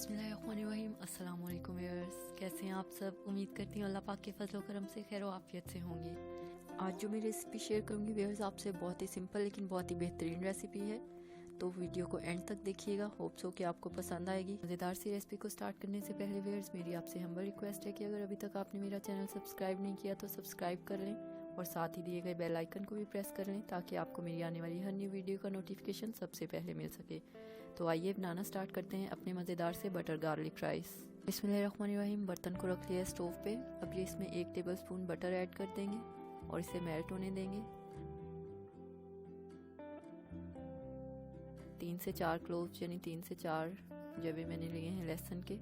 बिस्मिल्लाहिर्रहमानिर्रहीम। अस्सलाम वालेकुम व्यूअर्स, कैसे हैं आप सब। उम्मीद करती हूँ अल्लाह पाक के फजल करम से खैर आफियत से होंगे। आज जो मैं रेसिपी शेयर करूँगी व्यूअर्स आपसे बहुत ही सिंपल लेकिन बहुत ही बेहतरीन रेसिपी है, तो वीडियो को एंड तक देखिएगा। होप्स हो कि आपको पसंद आएगी। मज़ेदार सी रेसिपी को स्टार्ट करने से पहले व्यूअर्स मेरी आपसे हम्बल रिक्वेस्ट है कि अगर अभी तक आपने मेरा चैनल सब्सक्राइब नहीं किया तो सब्सक्राइब कर लें और साथ ही दिए गए बेल आइकन को भी प्रेस कर लें ताकि आपको मेरी आने वाली हर न्यू वीडियो का नोटिफिकेशन सबसे पहले मिल सके। तो आइए बनाना स्टार्ट करते हैं अपने मज़ेदार से बटर गार्लिक राइस। बिस्मिल्लाहिर्रहमानिर्रहीम। बर्तन को रख लिया स्टोव पे। अब ये इसमें 1 टेबलस्पून बटर ऐड कर देंगे और इसे मेल्ट होने देंगे। 3 से 4 क्लोव्स यानी 3 से 4 जबे मैंने लिए हैं लहसुन के,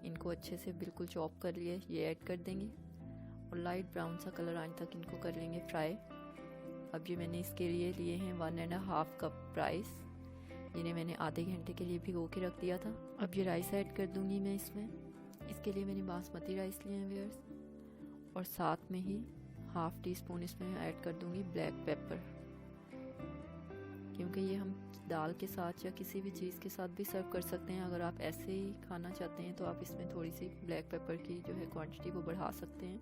इनको अच्छे से बिल्कुल चॉप कर लिए, ये ऐड कर देंगे और लाइट ब्राउन सा कलर आने तक इनको कर लेंगे फ्राई। अब ये मैंने इसके लिए लिए हैं 1.5 कप राइस, जिन्हें मैंने आधे घंटे के लिए भिगो के रख दिया था। अब ये राइस ऐड कर दूंगी मैं इसमें। इसके लिए मैंने बासमती राइस लिए हैं व्यूअर्स और साथ में ही ½ टीस्पून इसमें ऐड कर दूंगी ब्लैक पेपर, क्योंकि ये हम दाल के साथ या किसी भी चीज़ के साथ भी सर्व कर सकते हैं। अगर आप ऐसे ही खाना चाहते हैं तो आप इसमें थोड़ी सी ब्लैक पेपर की जो है क्वांटिटी वो बढ़ा सकते हैं,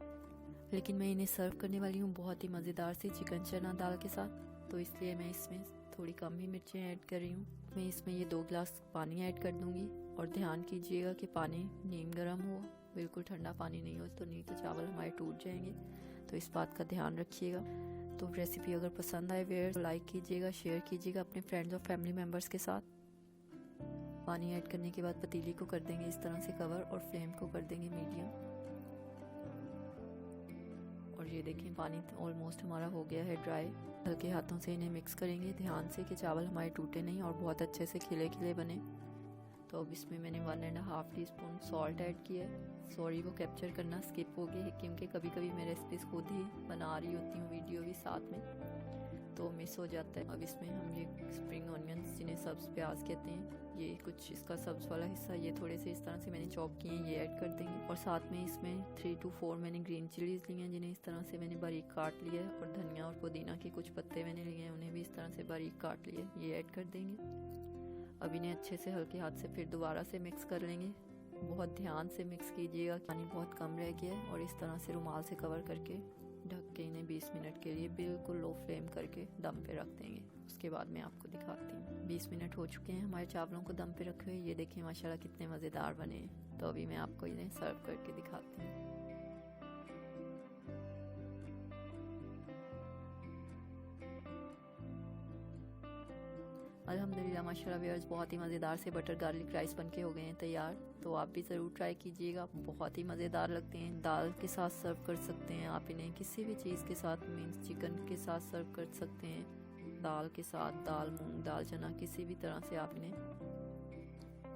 लेकिन मैं इन्हें सर्व करने वाली हूँ बहुत ही मज़ेदार सी चिकन चना दाल के साथ, तो इसलिए मैं इसमें थोड़ी कम ही मिर्चें ऐड कर रही हूँ। मैं इसमें ये 2 गिलास पानी ऐड कर दूंगी और ध्यान कीजिएगा कि पानी नीम गर्म हो, बिल्कुल ठंडा पानी नहीं हो, तो नहीं तो चावल हमारे टूट जाएंगे, तो इस बात का ध्यान रखिएगा। तो रेसिपी अगर पसंद आए व्यूअर्स तो लाइक कीजिएगा, शेयर कीजिएगा अपने फ्रेंड्स और फैमिली मेम्बर्स के साथ। पानी ऐड करने के बाद पतीली को कर देंगे इस तरह से कवर और फ्लेम को कर देंगे मीडियम। और ये देखें पानी ऑलमोस्ट हमारा हो गया है ड्राई। हल्के हाथों से इन्हें मिक्स करेंगे ध्यान से कि चावल हमारे टूटे नहीं और बहुत अच्छे से खिले खिले बने। तो अब इसमें मैंने 1.5 टीस्पून सॉल्ट ऐड किया है। सॉरी वो कैप्चर करना स्किप हो गया है क्योंकि कभी कभी मैं रेसिपीज़ खुद ही बना रही होती हूँ वीडियो भी साथ में, तो मिस हो जाता है। अब इसमें हम ये स्प्रिंग ऑनियंस जिन्हें सब्ज़ प्याज कहते हैं, ये कुछ इसका सब्ज़ वाला हिस्सा ये थोड़े से इस तरह से मैंने चॉप किए हैं, ये ऐड कर देंगे। और साथ में इसमें 3 to 4 मैंने ग्रीन चिलीज़ लिए हैं जिन्हें इस तरह से मैंने बारीक काट लिया है, और धनिया और पुदीना के कुछ पत्ते मैंने लिए हैं उन्हें भी इस तरह से बारीक काट लिए, ये ऐड कर देंगे। अब इन्हें अच्छे से हल्के हाथ से फिर दोबारा से मिक्स कर लेंगे। बहुत ध्यान से मिक्स कीजिएगा, पानी बहुत कम रह गया है, और इस तरह से रुमाल से कवर करके ढक के इन्हें 20 मिनट के लिए बिल्कुल लो फ्लेम करके दम पे रख देंगे। उसके बाद मैं आपको दिखाती हूँ। 20 मिनट हो चुके हैं हमारे चावलों को दम पे रखे हुए, ये देखिए माशाल्लाह कितने मज़ेदार बने हैं। तो अभी मैं आपको इन्हें सर्व करके दिखाती हूँ। अल्हम्दुलिल्लाह माशाल्लाह व्यूअर्स बहुत ही मज़ेदार से बटर गार्लिक राइस बनके हो गए हैं तैयार। तो आप भी ज़रूर ट्राई कीजिएगा, बहुत ही मज़ेदार लगते हैं। दाल के साथ सर्व कर सकते हैं आप इन्हें, किसी भी चीज़ के साथ, मीन्स चिकन के साथ सर्व कर सकते हैं, दाल के साथ, दाल मूंग दाल चना, किसी भी तरह से आप इन्हें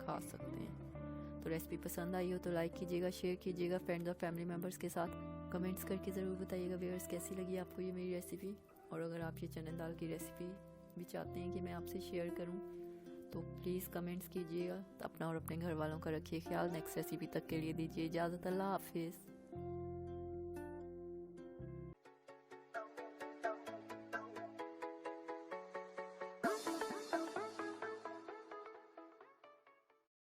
खा सकते हैं। तो रेसिपी पसंद आई हो तो लाइक कीजिएगा, शेयर कीजिएगा फ्रेंड्स और फैमिली मेम्बर्स के साथ। कमेंट्स करके ज़रूर बताइएगा व्यूअर्स कैसी लगी आपको ये मेरी रेसिपी। और अगर आप ये चने दाल की रेसिपी भी चाहते हैं कि मैं आपसे शेयर करूं तो प्लीज़ कमेंट्स कीजिएगा। अपना और अपने घर वालों का रखिए ख्याल। नेक्स्ट रेसिपी तक के लिए दीजिए इजाज़त। अल्लाह हाफिज़।